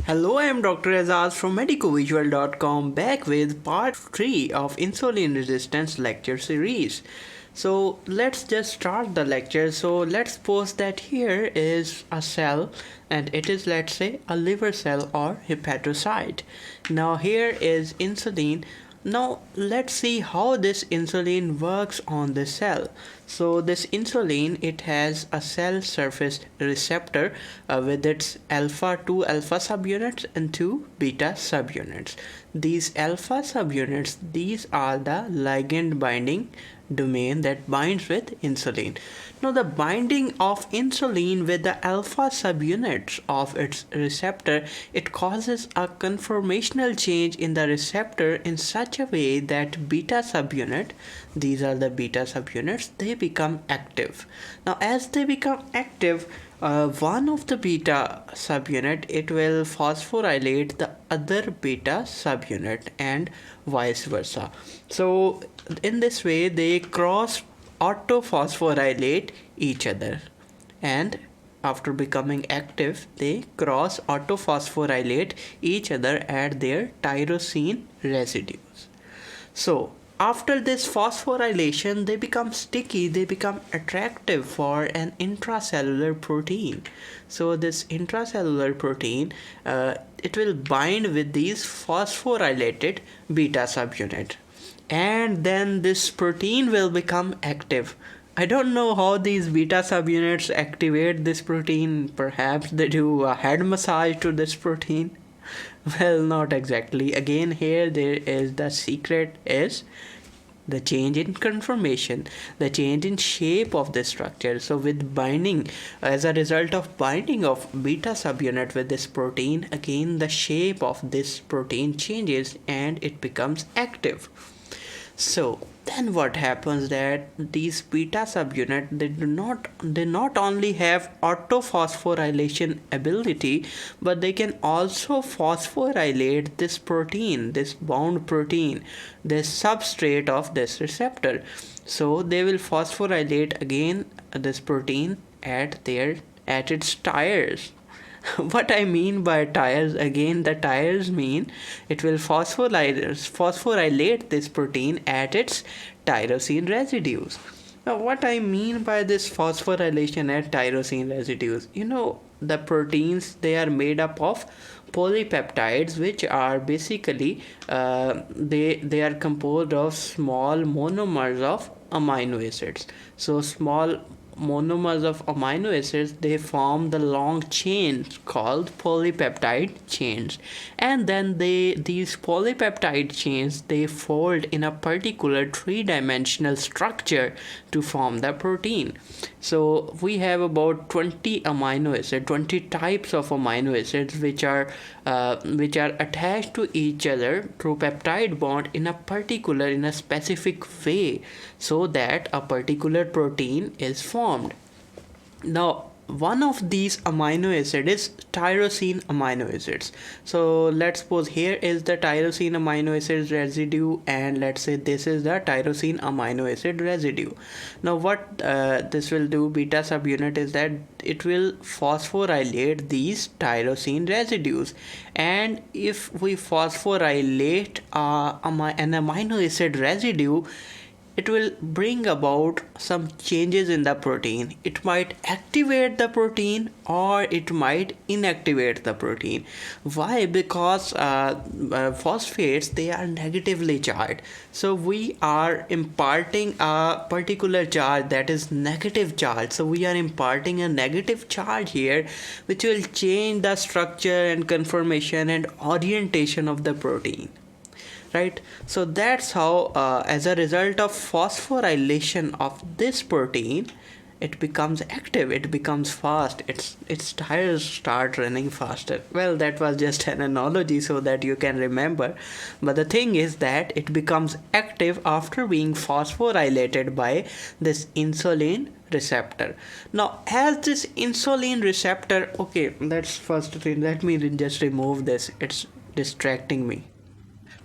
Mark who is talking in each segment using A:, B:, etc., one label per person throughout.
A: Hello, I am Dr. Aizaz from MedicoVisual.com, back with part 3 of Insulin Resistance lecture series. So let's just start the lecture. So let's suppose that here is a cell and it is, let's say, a liver cell or hepatocyte. Now here is insulin. Now let's see how this insulin works on the cell. So this insulin, it has a cell surface receptor with its two alpha subunits and 2 beta subunits. These alpha subunits, these are the ligand binding domain that binds with insulin. Now the binding of insulin with the alpha subunits of its receptor, it causes a conformational change in the receptor in such a way that beta subunit, these are the beta subunits, they become active. Now as they become active, one of the beta subunit, it will phosphorylate the other beta subunit and vice versa. So in this way they cross autophosphorylate each other, and after becoming active they cross autophosphorylate each other at their tyrosine residues. So after this phosphorylation, they become sticky, they become attractive for an intracellular protein. So this intracellular protein, it will bind with these phosphorylated beta subunit, and then this protein will become active. I don't know how these beta subunits activate this protein. Perhaps they do a head massage to this protein. Well, not exactly. Again, here there is the secret is the change in conformation, the change in shape of the structure. So with binding, as a result of binding of beta subunit with this protein, again the shape of this protein changes and it becomes active. So then what happens that these beta subunit, they not only have autophosphorylation ability, but they can also phosphorylate this protein, this bound protein, this substrate of this receptor. So they will phosphorylate again this protein at its tires. What I mean by tires, again the tires mean it will phosphorylate this protein at its tyrosine residues. Now what I mean by this phosphorylation at tyrosine residues, the proteins, they are made up of polypeptides, which are basically they are composed of small monomers of amino acids. So small monomers of amino acids, they form the long chains called polypeptide chains, and then these polypeptide chains, they fold in a particular three-dimensional structure to form the protein. So we have about 20 amino acids, 20 types of amino acids which are attached to each other through peptide bond in a specific way, so that a particular protein is formed. Now one of these amino acid is tyrosine amino acids. So let's suppose here is the tyrosine amino acid residue, and let's say this is the tyrosine amino acid residue. Now what this will do, beta subunit, is that it will phosphorylate these tyrosine residues, and if we phosphorylate an amino acid residue, it will bring about some changes in the protein. It might activate the protein or it might inactivate the protein. Why? Because phosphates, they are negatively charged. So we are imparting a particular charge that is negative charge. So we are imparting a negative charge here, which will change the structure and conformation and orientation of the protein. Right, so that's how as a result of phosphorylation of this protein, it becomes active, it becomes fast, its tires start running faster. Well, that was just an analogy so that you can remember, but the thing is that it becomes active after being phosphorylated by this insulin receptor. Now as this insulin receptor, okay, let me just remove this, it's distracting me.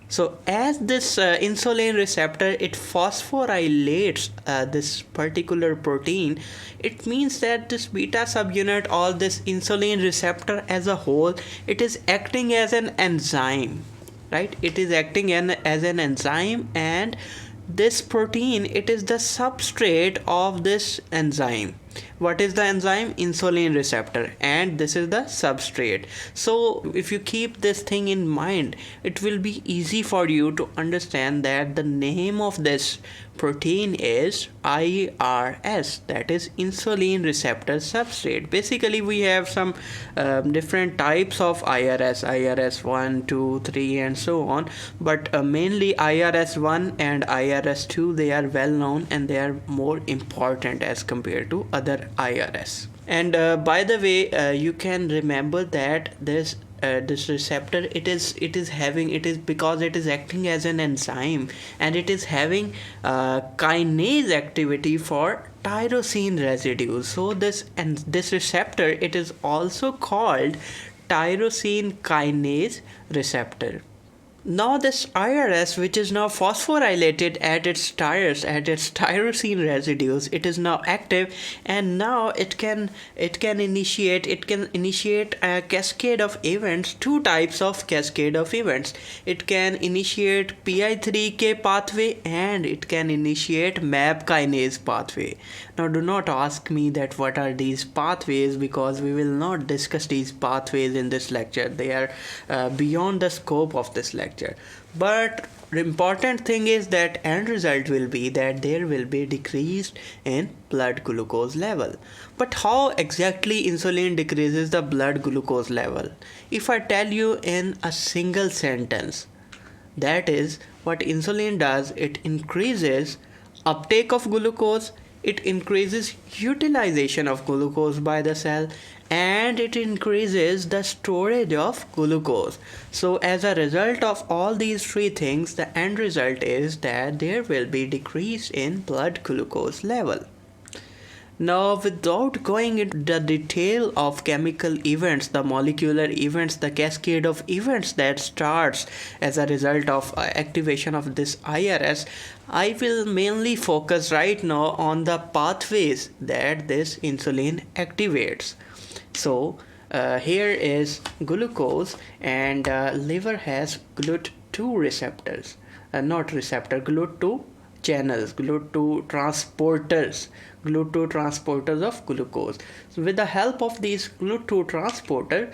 A: So as this insulin receptor, it phosphorylates this particular protein, it means that this beta subunit or this insulin receptor as a whole, it is acting as an enzyme, right? It is acting as an enzyme, and this protein, it is the substrate of this enzyme. What is the enzyme? Insulin receptor, and this is the substrate. So if you keep this thing in mind, it will be easy for you to understand that the name of this protein is IRS, that is insulin receptor substrate. Basically we have some different types of IRS 1, 2, 3 and so on, but mainly IRS 1 and IRS 2, they are well known and they are more important as compared to other IRS. And by the way, you can remember that this receptor, it is because it is acting as an enzyme, and it is having kinase activity for tyrosine residues. So this receptor, it is also called tyrosine kinase receptor. Now this IRS, which is now phosphorylated at its tyrosine residues, it is now active, and now it can initiate a cascade of events, two types of cascade of events. It can initiate PI3K pathway and it can initiate MAP kinase pathway. Now do not ask me that what are these pathways, because we will not discuss these pathways in this lecture. They are beyond the scope of this lecture. But the important thing is that end result will be that there will be decrease in blood glucose level. But how exactly insulin decreases the blood glucose level? If I tell you in a single sentence, that is what insulin does, it increases uptake of glucose, it increases utilization of glucose by the cell, and it increases the storage of glucose. So as a result of all these three things, the end result is that there will be decrease in blood glucose level. Now, without going into the detail of chemical events, the molecular events, the cascade of events that starts as a result of activation of this IRS, I will mainly focus right now on the pathways that this insulin activates. So, here is glucose, and liver has GLUT2 receptors, GLUT2 channels, GLUT2 transporters of glucose. So with the help of these GLUT2 transporter,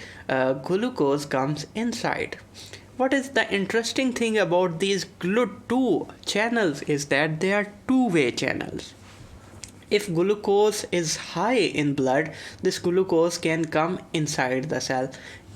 A: glucose comes inside. What is the interesting thing about these GLUT2 channels is that they are two-way channels. If glucose is high in blood, this glucose can come inside the cell.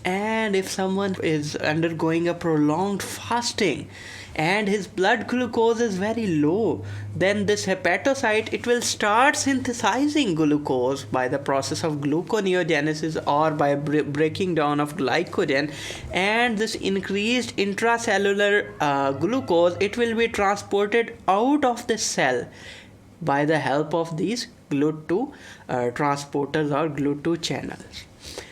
A: And if someone is undergoing a prolonged fasting and his blood glucose is very low, then this hepatocyte, it will start synthesizing glucose by the process of gluconeogenesis or by breaking down of glycogen, and this increased intracellular glucose, it will be transported out of the cell by the help of these GLUT2 transporters or GLUT2 channels.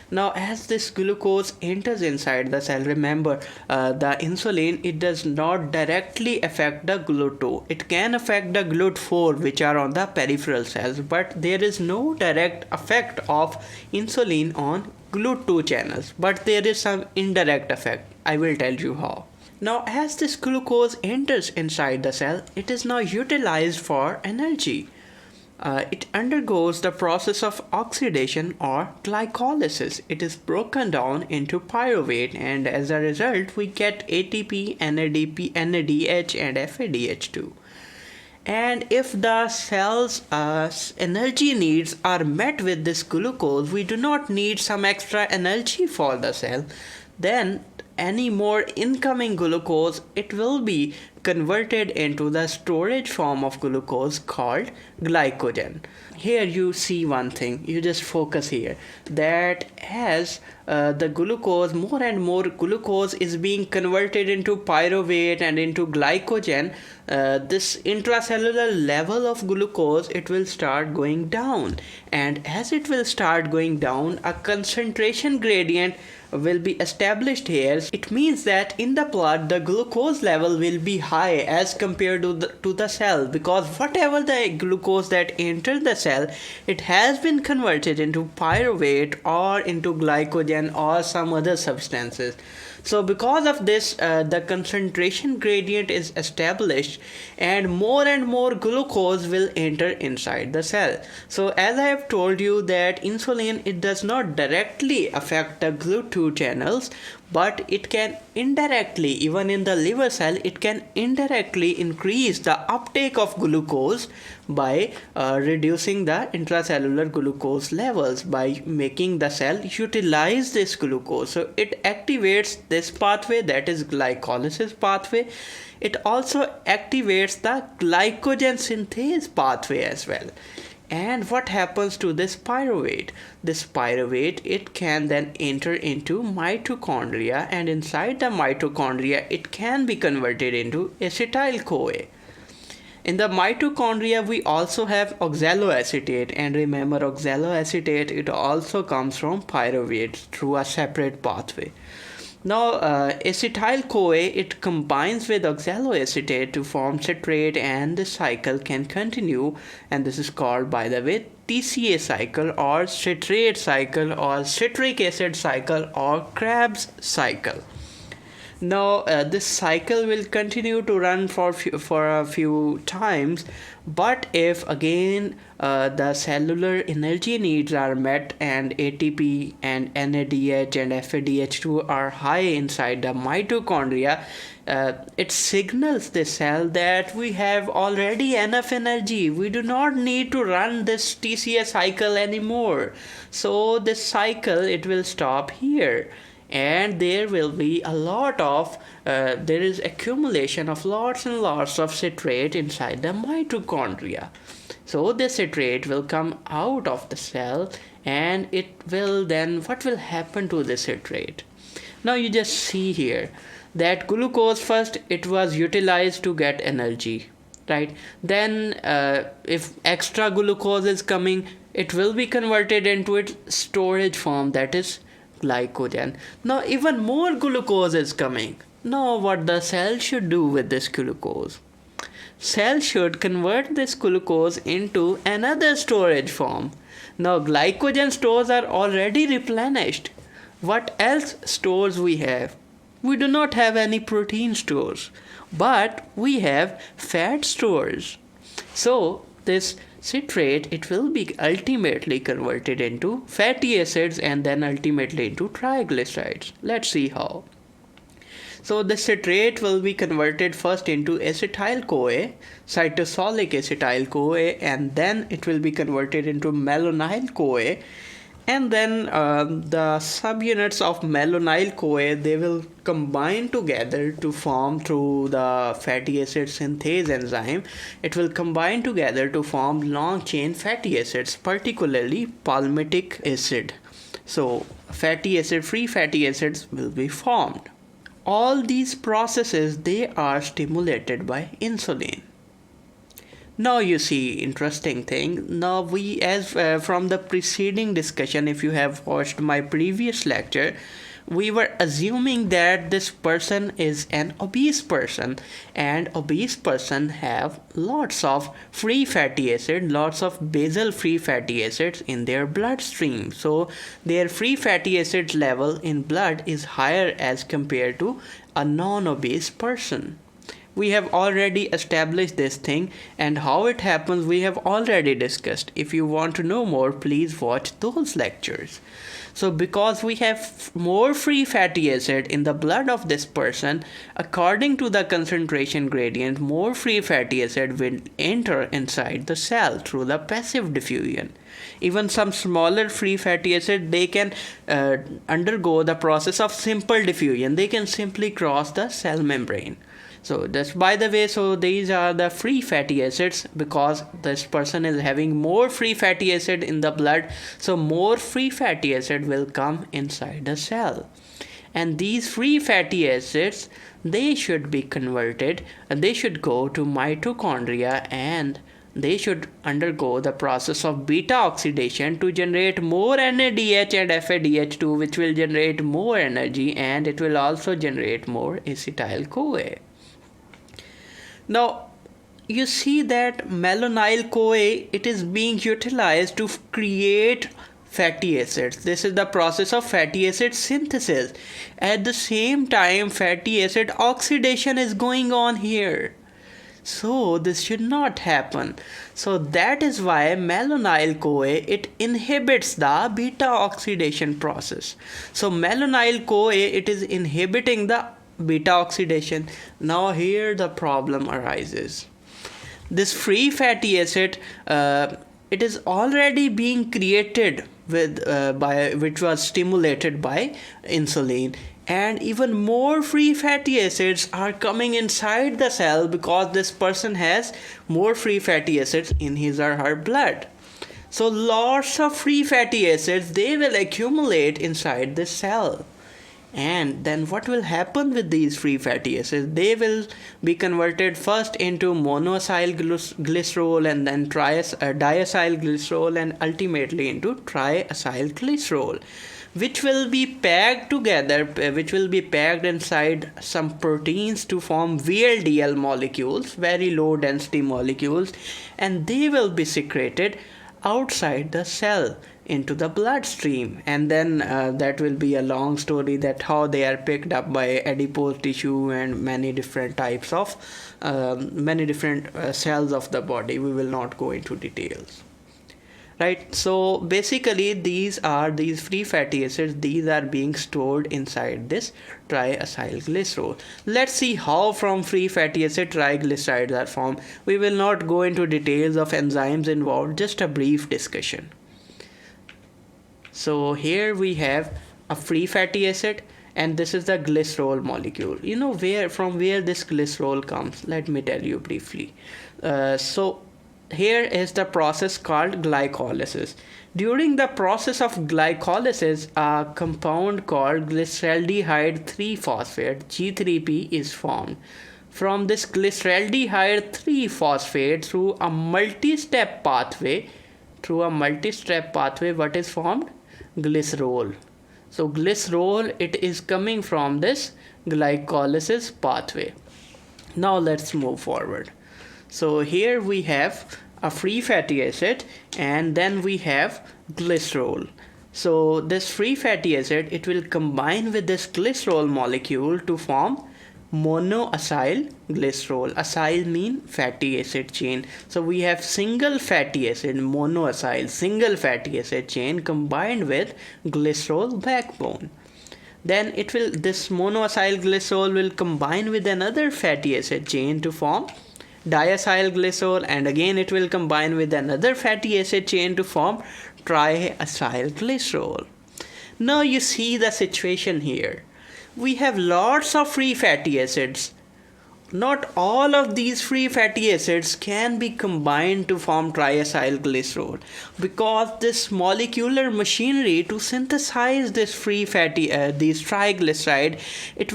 A: Now as this glucose enters inside the cell, remember the insulin, it does not directly affect the GLUT2. It can affect the GLUT4 which are on the peripheral cells, but there is no direct effect of insulin on GLUT2 channels, but there is some indirect effect. I will tell you how. Now as this glucose enters inside the cell, it is now utilized for energy. It undergoes the process of oxidation or glycolysis. It is broken down into pyruvate, and as a result we get ATP, NADP, NADH and FADH2. And if the cell's energy needs are met with this glucose, we do not need some extra energy for the cell, then any more incoming glucose, it will be converted into the storage form of glucose called glycogen. Here you see one thing, you just focus here, that as the glucose, more and more glucose is being converted into pyruvate and into glycogen, this intracellular level of glucose, it will start going down, and as it will start going down, a concentration gradient will be established here. It means that in the blood the glucose level will be high as compared to the cell, because whatever the glucose that enters the cell, it has been converted into pyruvate or into glycogen or some other substances. So because of this, the concentration gradient is established and more glucose will enter inside the cell. So as I have told you that insulin, it does not directly affect the GLUT2 channels, but it can indirectly, even in the liver cell, it can indirectly increase the uptake of glucose by reducing the intracellular glucose levels, by making the cell utilize this glucose. So it activates this pathway, that is glycolysis pathway. It also activates the glycogen synthase pathway as well. And what happens to this pyruvate? This pyruvate, it can then enter into mitochondria, and inside the mitochondria it can be converted into acetyl-CoA. In the mitochondria we also have oxaloacetate, and remember, oxaloacetate, it also comes from pyruvate through a separate pathway. Now acetyl-CoA, it combines with oxaloacetate to form citrate, and the cycle can continue, and this is called, by the way, TCA cycle or citrate cycle or citric acid cycle or Krebs cycle. Now this cycle will continue to run for a few times, but if again the cellular energy needs are met and ATP and NADH and FADH2 are high inside the mitochondria, it signals the cell that we have already enough energy. We do not need to run this TCA cycle anymore. So this cycle, it will stop here. And there will be a lot of there is accumulation of lots and lots of citrate inside the mitochondria. So the citrate will come out of the cell, and it will then, what will happen to the citrate? Now you just see here that glucose, first it was utilized to get energy, right? Then if extra glucose is coming, it will be converted into its storage form, that is glycogen. Now even more glucose is coming. Now what the cell should do with this glucose? Cell should convert this glucose into another storage form. Now glycogen stores are already replenished. What else stores we have? We do not have any protein stores, but we have fat stores. So this citrate, it will be ultimately converted into fatty acids and then ultimately into triglycerides. Let's see how. So the citrate will be converted first into acetyl-CoA, cytosolic acetyl-CoA, and then it will be converted into malonyl-CoA, and then the subunits of malonyl-CoA, they will combine together to form, through the fatty acid synthase enzyme, it will combine together to form long chain fatty acids, particularly palmitic acid. So fatty acid, free fatty acids will be formed. All these processes, they are stimulated by insulin. Now you see, interesting thing. Now we, as from the preceding discussion, if you have watched my previous lecture, we were assuming that this person is an obese person, and obese person have lots of free fatty acid, lots of basal free fatty acids in their bloodstream. So their free fatty acid level in blood is higher as compared to a non-obese person. We have already established this thing, and how it happens we have already discussed. If you want to know more, please watch those lectures. So because we have more free fatty acid in the blood of this person, according to the concentration gradient, more free fatty acid will enter inside the cell through the passive diffusion. Even some smaller free fatty acid, they can undergo the process of simple diffusion. They can simply cross the cell membrane. So that's, by the way, so these are the free fatty acids, because this person is having more free fatty acid in the blood, so more free fatty acid will come inside the cell. And these free fatty acids, they should be converted, and they should go to mitochondria, and they should undergo the process of beta oxidation to generate more NADH and FADH2, which will generate more energy, and it will also generate more acetyl CoA. Now, you see that malonyl CoA, it is being utilized to create fatty acids. This is the process of fatty acid synthesis. At the same time, fatty acid oxidation is going on here. So this should not happen. So that is why malonyl CoA, it inhibits the beta oxidation process. So malonyl CoA, it is inhibiting the beta oxidation. Now here the problem arises. This free fatty acid, it is already being created with which was stimulated by insulin, and even more free fatty acids are coming inside the cell because this person has more free fatty acids in his or her blood. So lots of free fatty acids, they will accumulate inside the cell. And then what will happen with these free fatty acids? They will be converted first into monoacyl glycerol, and then diacyl glycerol, and ultimately into triacyl glycerol, which will be packed together, which will be packed inside some proteins to form VLDL molecules, very low density molecules, and they will be secreted outside the cell into the bloodstream. And then that will be a long story, that how they are picked up by adipose tissue and many different types of cells of the body. We will not go into details. Right, so basically these free fatty acids, these are being stored inside this triacyl glycerol. Let's see how from free fatty acid triglycerides are formed. We will not go into details of enzymes involved, just a brief discussion. So here we have a free fatty acid, and this is the glycerol molecule. You know from where this glycerol comes? Let me tell you briefly. So here is the process called glycolysis. During the process of glycolysis, a compound called glyceraldehyde 3-phosphate (G3P) is formed. From this glyceraldehyde 3-phosphate, through a multi-step pathway, what is formed? Glycerol. So glycerol, it is coming from this glycolysis pathway. Now let's move forward. So here we have a free fatty acid, and then we have glycerol. So this free fatty acid, it will combine with this glycerol molecule to form monoacyl glycerol. Acyl mean fatty acid chain. So we have single fatty acid, monoacyl, single fatty acid chain combined with glycerol backbone. Then this monoacyl glycerol will combine with another fatty acid chain to form diacyl glycerol, and again it will combine with another fatty acid chain to form triacyl glycerol. Now you see the situation here. We have lots of free fatty acids. Not all of these free fatty acids can be combined to form triacyl glycerol, because this molecular machinery to synthesize this free fatty these triglyceride, it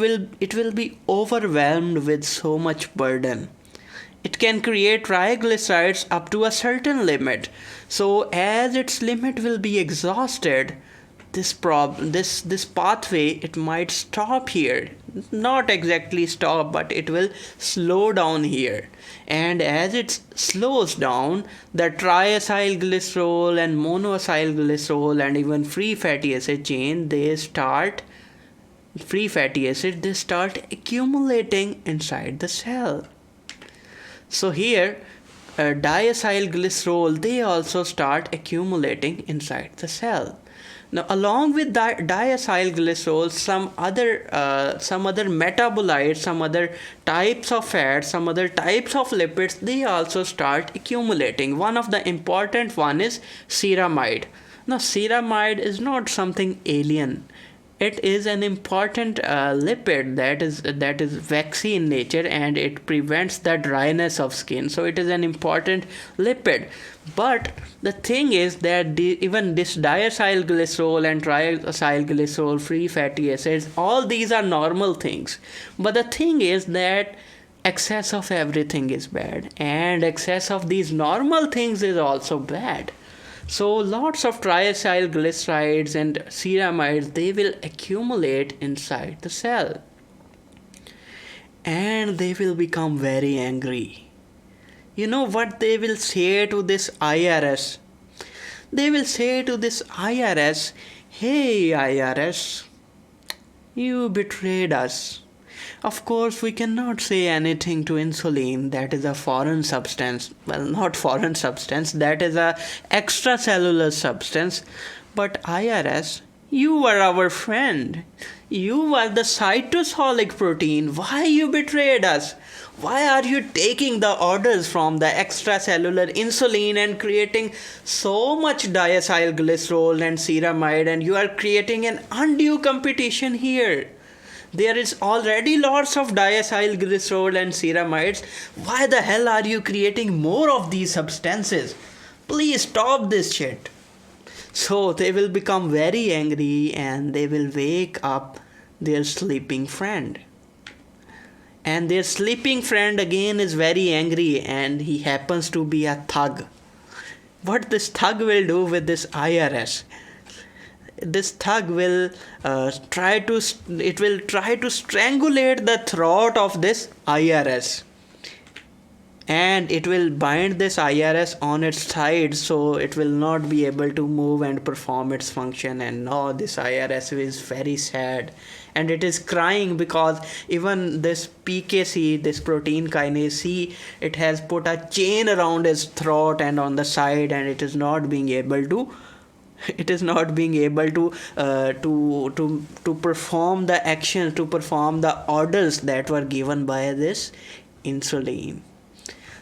A: will be overwhelmed with so much burden. It can create triglycerides up to a certain limit. So as its limit will be exhausted, this pathway, it might stop here. Not exactly stop, but it will slow down here. And as it slows down, the triacyl glycerol and monoacyl glycerol and even free fatty acid chain, they start accumulating inside the cell. So here diacyl glycerol, they also start accumulating inside the cell. Now along with diacyl glycerol, some other metabolites, some other types of fats, some other types of lipids, they also start accumulating. One of the important one is ceramide. Now ceramide is not something alien. It is an important lipid that is waxy in nature, and it prevents the dryness of skin. So it is an important lipid. But the thing is that even this diacyl glycerol and triacyl glycerol, free fatty acids, all these are normal things. But the thing is that excess of everything is bad, and excess of these normal things is also bad. So lots of triacylglycerides and ceramides, they will accumulate inside the cell, and they will become very angry. You know what they will say to this IRS? They will say to this IRS, "Hey IRS, you betrayed us." Of course, we cannot say anything to insulin. That is a foreign substance. Well, not foreign substance. That is a extracellular substance. But IRS, you were our friend. You were the cytosolic protein. Why you betrayed us? Why are you taking the orders from the extracellular insulin and creating so much diacylglycerol and ceramide, and you are creating an undue competition here? There is already lots of diacylglycerol and ceramides. Why the hell are you creating more of these substances? Please stop this shit. So they will become very angry and they will wake up their sleeping friend. And their sleeping friend again is very angry, and he happens to be a thug. What this thug will do with this IRS? This thug will try to strangulate the throat of this IRS, and it will bind this IRS on its side, so it will not be able to move and perform its function. And now this IRS is very sad, and it is crying because even this PKC, this protein kinase C, it has put a chain around its throat and on the side, and it is not being able to perform the actions, to perform the orders that were given by this insulin.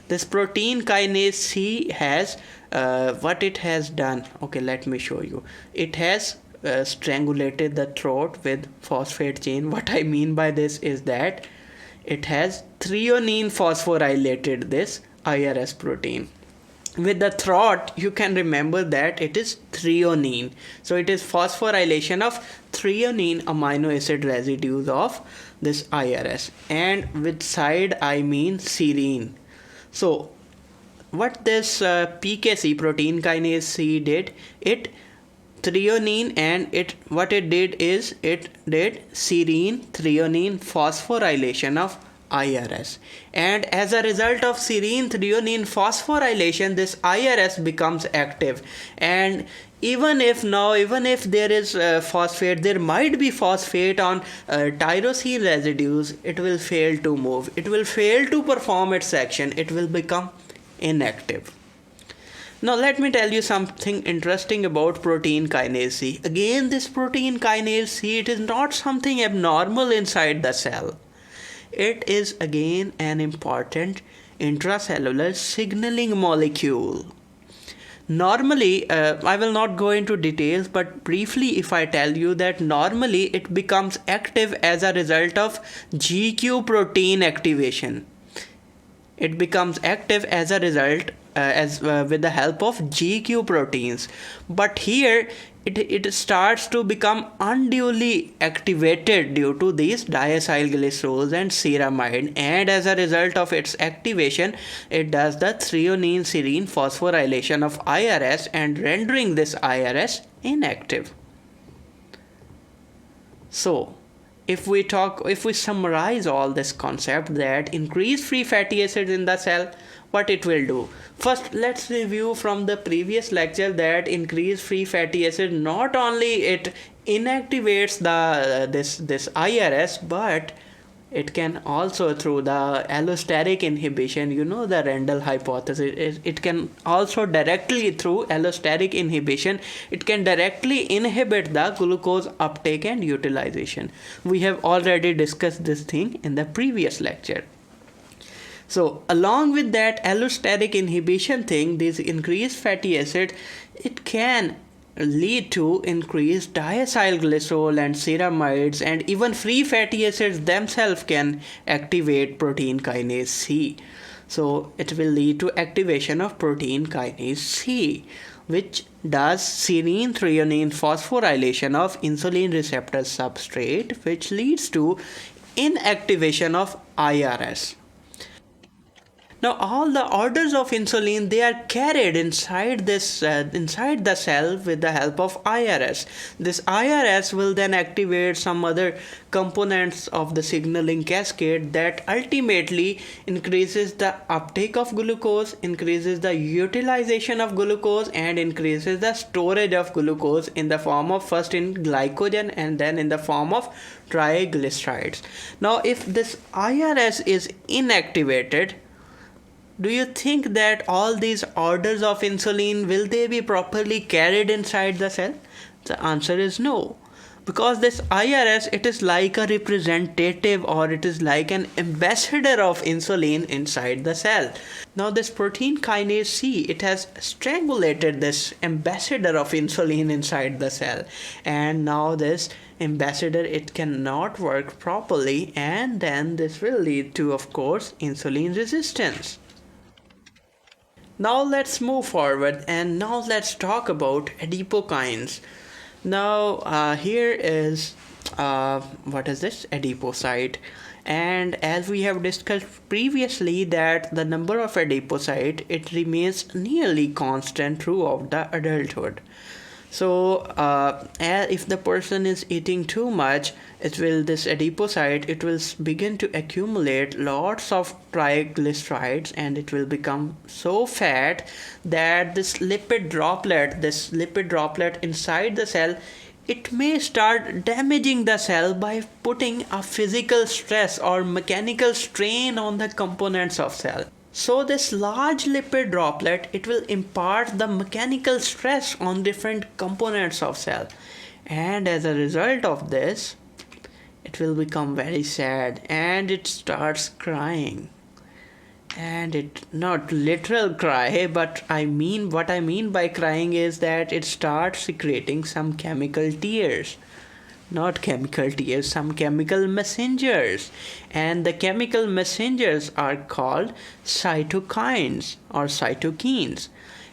A: This protein kinase C has what it has done. Okay, let me show you. It has strangulated the throat with phosphate chain. What I mean by this is that it has threonine phosphorylated this IRS protein. With the throat, you can remember that it is threonine. So it is phosphorylation of threonine amino acid residues of this IRS. And with side, I mean serine. So what this PKC, protein kinase C, did, it threonine, and what it did is it did serine threonine phosphorylation of IRS, and as a result of serine threonine phosphorylation, this IRS becomes active. And even if there is phosphate, there might be phosphate on tyrosine residues, it will fail to move, it will fail to perform its action, it will become inactive. Now let me tell you something interesting about protein kinase C. Again, this protein kinase C, it is not something abnormal inside the cell. It is again an important intracellular signaling molecule. Normally, I will not go into details, but briefly if I tell you that normally it becomes active as a result of GQ protein activation. It becomes active as a result with the help of GQ proteins. But here it starts to become unduly activated due to these diacylglycerols and ceramide, and as a result of its activation, it does the threonine serine phosphorylation of IRS and rendering this IRS inactive. So if we summarize all this concept, that increased free fatty acids in the cell, what it will do. First, let's review from the previous lecture that increased free fatty acid, not only it inactivates this IRS, but it can also, through the allosteric inhibition, you know the Randall hypothesis, it can also directly, through allosteric inhibition, it can directly inhibit the glucose uptake and utilization. We have already discussed this thing in the previous lecture. So along with that allosteric inhibition thing, this increased fatty acid, it can lead to increased diacylglycerol and ceramides, and even free fatty acids themselves can activate protein kinase C. So it will lead to activation of protein kinase C, which does serine threonine phosphorylation of insulin receptor substrate, which leads to inactivation of IRS. Now all the orders of insulin, they are carried inside this inside the cell with the help of IRS. This IRS will then activate some other components of the signaling cascade that ultimately increases the uptake of glucose, increases the utilization of glucose, and increases the storage of glucose in the form of first in glycogen and then in the form of triglycerides. Now if this IRS is inactivated, do you think that all these orders of insulin, will they be properly carried inside the cell? The answer is no. Because this IRS, it is like a representative, or it is like an ambassador of insulin inside the cell. Now this protein kinase C, it has strangulated this ambassador of insulin inside the cell, and now this ambassador, it cannot work properly, and then this will lead to, of course, insulin resistance. Now let's move forward, and now let's talk about adipokines. Now here is what is this adipocyte, and as we have discussed previously that the number of adipocyte, it remains nearly constant throughout the adulthood. So if the person is eating too much, this adipocyte, it will begin to accumulate lots of triglycerides, and it will become so fat that this lipid droplet inside the cell, it may start damaging the cell by putting a physical stress or mechanical strain on the components of cell. So this large lipid droplet, it will impart the mechanical stress on different components of cell, and as a result of this, it will become very sad and it starts crying. And it not literal cry, but what I mean by crying is that it starts secreting some chemical tears. Not chemical tears, some chemical messengers, and the chemical messengers are called cytokines or cytokines.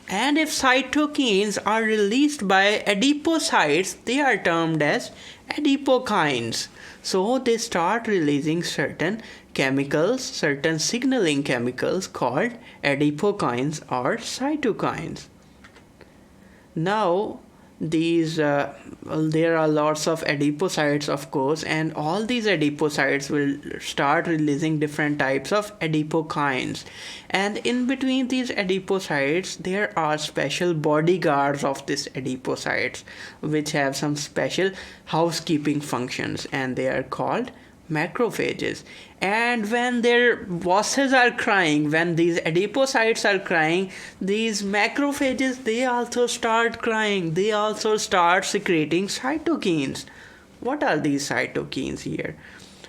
A: And if cytokines are released by adipocytes, they are termed as adipokines. So they start releasing certain chemicals, certain signaling chemicals called adipokines or cytokines. Now there are lots of adipocytes, of course, and all these adipocytes will start releasing different types of adipokines, and in between these adipocytes there are special bodyguards of these adipocytes which have some special housekeeping functions, and they are called macrophages. And when their bosses are crying, when these adipocytes are crying, these macrophages, they also start crying, they also start secreting cytokines. What are these cytokines here?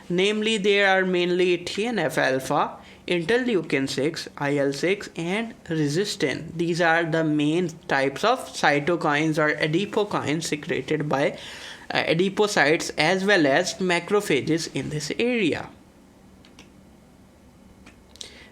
A: Namely, they are mainly TNF alpha, interleukin 6, IL-6, and resistin. These are the main types of cytokines or adipokines secreted by adipocytes as well as macrophages in this area.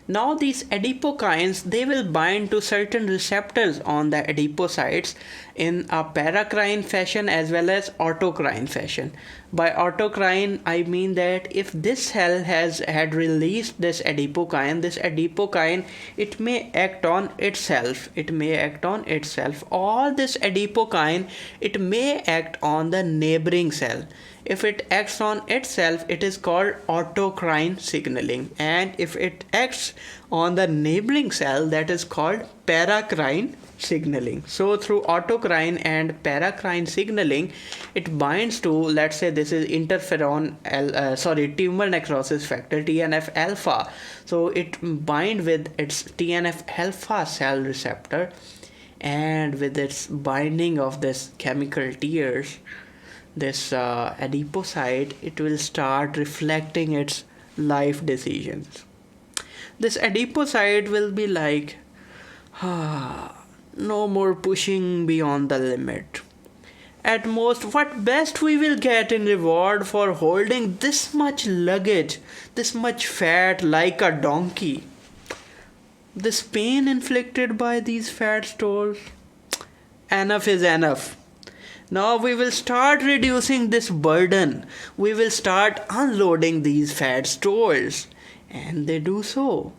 A: Now these adipokines, they will bind to certain receptors on the adipocytes in a paracrine fashion as well as autocrine fashion. By autocrine, I mean that if this cell had released this adipokine, it may act on itself. Or this adipokine, it may act on the neighboring cell. If it acts on itself, it is called autocrine signaling, and if it acts on the neighboring cell, that is called paracrine signaling. So through autocrine and paracrine signaling, it binds to, let's say this is tumor necrosis factor, TNF alpha. So it bind with its TNF alpha cell receptor, and with its binding of this chemical tears, this adipocyte, it will start reflecting its life decisions. This adipocyte will be like, no more pushing beyond the limit. At most, what best we will get in reward for holding this much luggage, this much fat like a donkey. This pain inflicted by these fat stores, enough is enough. Now we will start reducing this burden. We will start unloading these fat stores. And they do so.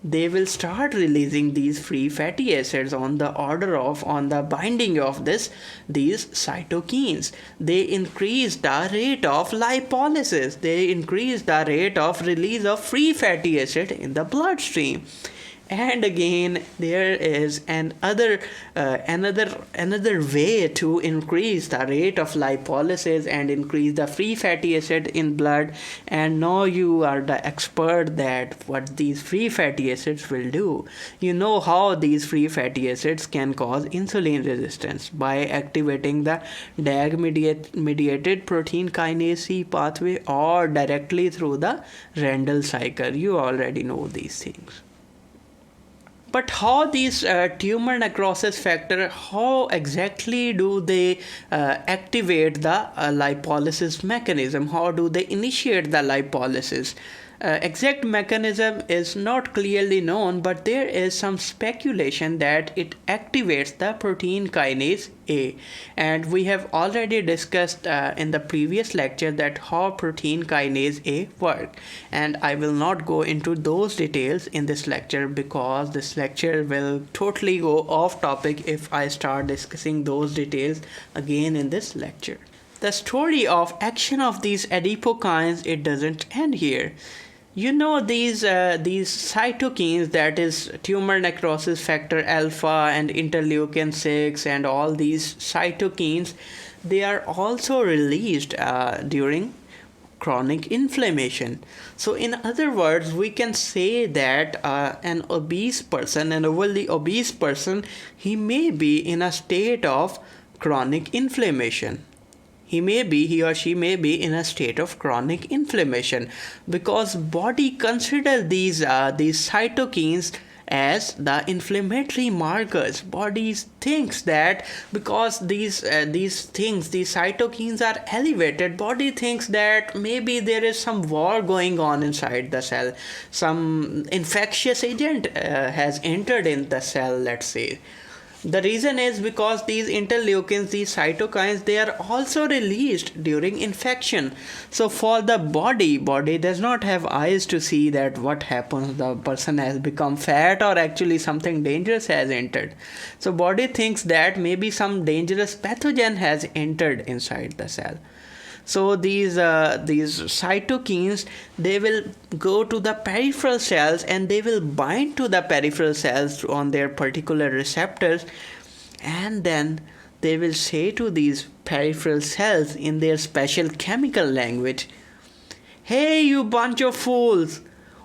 A: they will start releasing these free fatty acids on the binding of these cytokines. They increase the rate of lipolysis. They increase the rate of release of free fatty acid in the bloodstream. And again, there is another way to increase the rate of lipolysis and increase the free fatty acid in blood. And now you are the expert that what these free fatty acids will do. You know how these free fatty acids can cause insulin resistance by activating the DAG mediated protein kinase C pathway or directly through the Randle cycle. You already know these things. But how these tumor necrosis factor, how exactly do they activate the lipolysis mechanism? How do they initiate the lipolysis? Exact mechanism is not clearly known, but there is some speculation that it activates the protein kinase A. And we have already discussed in the previous lecture that how protein kinase A work. And I will not go into those details in this lecture because this lecture will totally go off topic if I start discussing those details again in this lecture. The story of action of these adipokines, it doesn't end here. You know these cytokines, that is tumor necrosis factor alpha and interleukin 6 and all these cytokines, they are also released during chronic inflammation. So in other words, we can say that an overly obese person, he may be in a state of chronic inflammation. He or she may be in a state of chronic inflammation because body consider these cytokines as the inflammatory markers. Body thinks that because these cytokines are elevated, body thinks that maybe there is some war going on inside the cell. Some infectious agent has entered in the cell, let's say. The reason is because these interleukins, these cytokines, they are also released during infection. So for the body does not have eyes to see that what happens, the person has become fat or actually something dangerous has entered. So body thinks that maybe some dangerous pathogen has entered inside the cell. So these cytokines, they will go to the peripheral cells and they will bind to the peripheral cells on their particular receptors, and then they will say to these peripheral cells in their special chemical language, "Hey, you bunch of fools!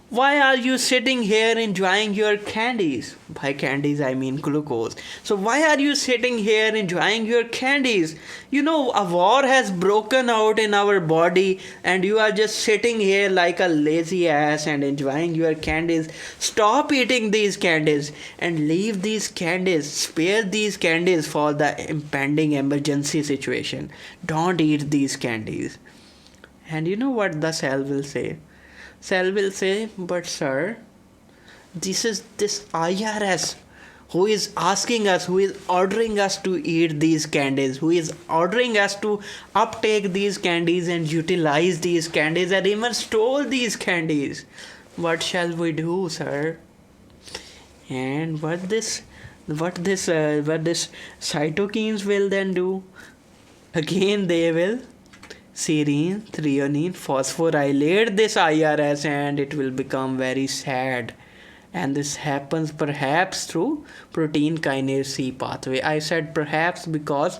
A: Why are you sitting here enjoying your candies?" By candies, I mean glucose. So why are you sitting here enjoying your candies? You know, a war has broken out in our body and you are just sitting here like a lazy ass and enjoying your candies. Stop eating these candies and leave these candies. Spare these candies for the impending emergency situation. Don't eat these candies. And you know what the cell will say? Cell will say, "But sir, this is this IRS who is asking us, who is ordering us to eat these candies, who is ordering us to uptake these candies and utilize these candies and even store these candies. What shall we do, sir?" And what this cytokines will then do? Again, they will serine, threonine, phosphorylate this IRS and it will become very sad. And this happens perhaps through protein kinase C pathway. I said perhaps because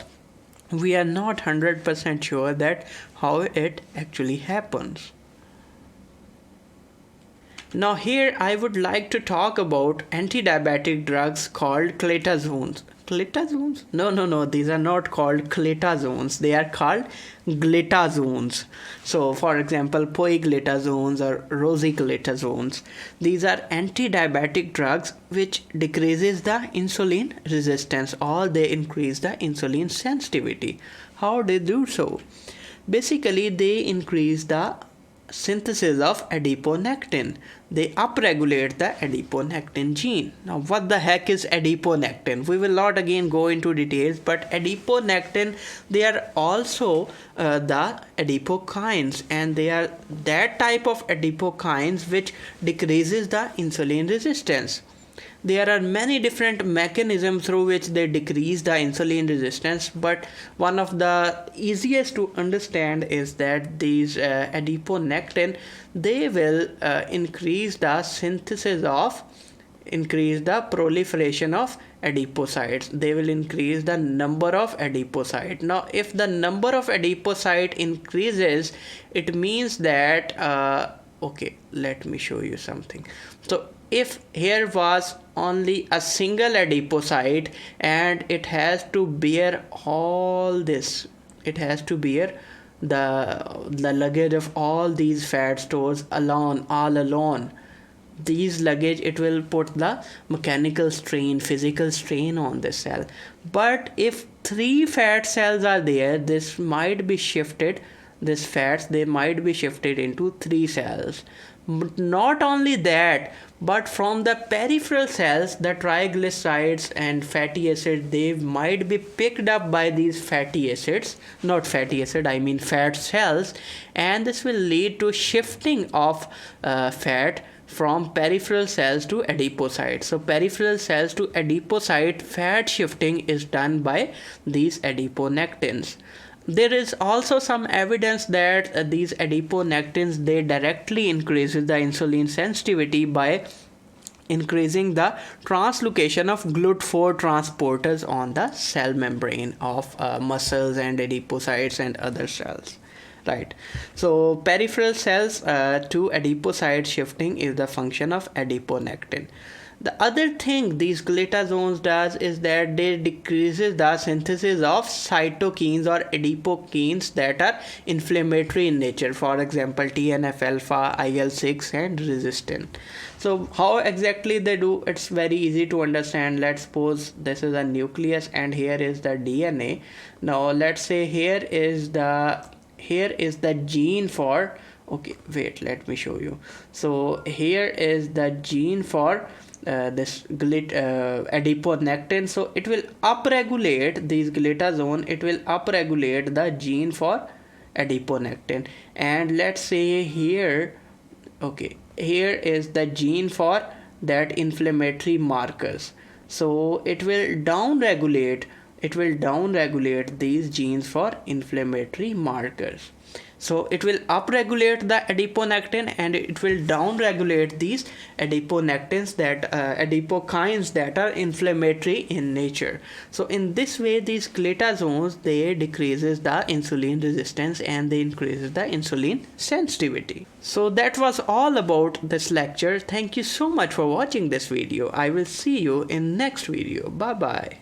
A: we are not 100% sure that how it actually happens. Now here I would like to talk about anti-diabetic drugs called glitazones. Glitazones? No, these are not called glitazones. They are called glitazones. So for example, glitazones or rosiglitazones. These are anti-diabetic drugs which decreases the insulin resistance or they increase the insulin sensitivity. How they do so? Basically, they increase the synthesis of adiponectin. They upregulate the adiponectin gene. Now, what the heck is adiponectin? We will not again go into details, but adiponectin, they are also the adipokines, and they are that type of adipokines which decreases the insulin resistance. There are many different mechanisms through which they decrease the insulin resistance, but one of the easiest to understand is that these adiponectin, they will increase the proliferation of adipocytes. They will increase the number of adipocytes. Now, if the number of adipocyte increases, it means that okay, let me show you something. So if here was only a single adipocyte and it has to bear all this, it has to bear the luggage of all these fat stores all alone. These luggage, it will put the mechanical strain, physical strain on this cell. But if 3 fat cells are there, this might be shifted, these fats, they might be shifted into 3 cells. But not only that, but from the peripheral cells, the triglycerides and fatty acids, they might be picked up by these fatty acids, not fatty acid, I mean fat cells, and this will lead to shifting of fat from peripheral cells to adipocytes. So peripheral cells to adipocyte fat shifting is done by these adiponectins. There is also some evidence that these adiponectins, they directly increases the insulin sensitivity by increasing the translocation of GLUT4 transporters on the cell membrane of muscles and adipocytes and other cells. Right. So peripheral cells to adipocyte shifting is the function of adiponectin. The other thing these glitazones does is that they decreases the synthesis of cytokines or adipokines that are inflammatory in nature. For example, TNF-alpha, IL-6 and resistin. So how exactly they do? It's very easy to understand. Let's suppose this is a nucleus and here is the DNA. Now let's say here is the gene for, okay, wait, let me show you. So here is the gene for this adiponectin. So it will upregulate these glitazone, it will upregulate the gene for adiponectin. And let's say here, okay, here is the gene for that inflammatory markers. So it will downregulate these genes for inflammatory markers. So it will upregulate the adiponectin and it will downregulate these adiponectins, that adipokines that are inflammatory in nature. So in this way, these glitazones, they decreases the insulin resistance and they increases the insulin sensitivity. So that was all about this lecture. Thank you so much for watching this video. I will see you in next video. Bye bye.